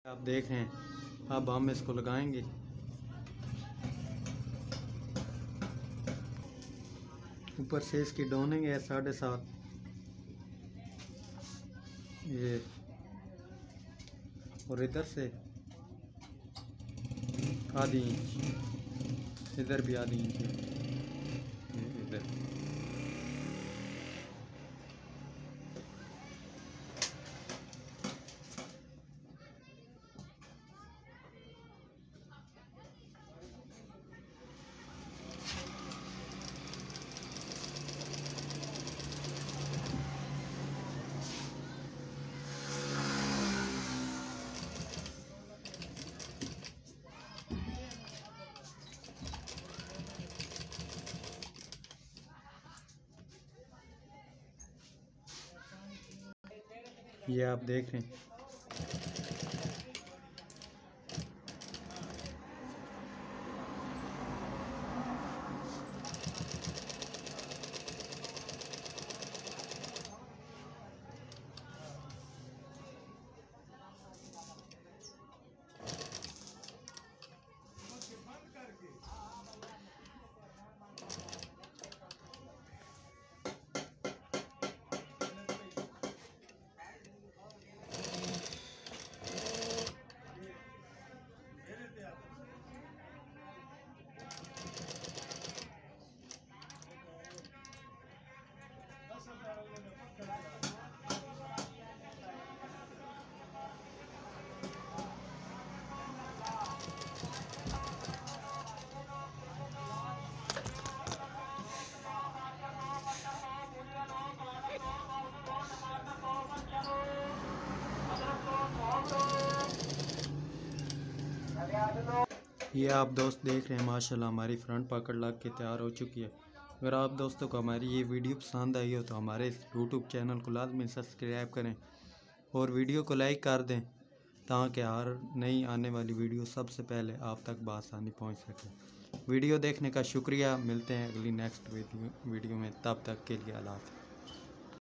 आप देख रहे हैं। अब हम इसको लगाएंगे। ऊपर से इसकी डोनिंग है 7.5 ये, और इधर से आधी इंच, इधर भी आधी इंच है इधर। ये आप देख रहे हैं। ये आप दोस्त देख रहे हैं, माशाल्लाह हमारी फ्रंट पकड़ लग के तैयार हो चुकी है। अगर आप दोस्तों को हमारी ये वीडियो पसंद आई हो तो हमारे यूट्यूब चैनल को लाजमी सब्सक्राइब करें और वीडियो को लाइक कर दें, ताकि हर नई आने वाली वीडियो सबसे पहले आप तक बआसानी पहुंच सके। वीडियो देखने का शुक्रिया। मिलते हैं अगली नेक्स्ट वीडियो में, तब तक के लिए अल्लाह हाफ़िज़।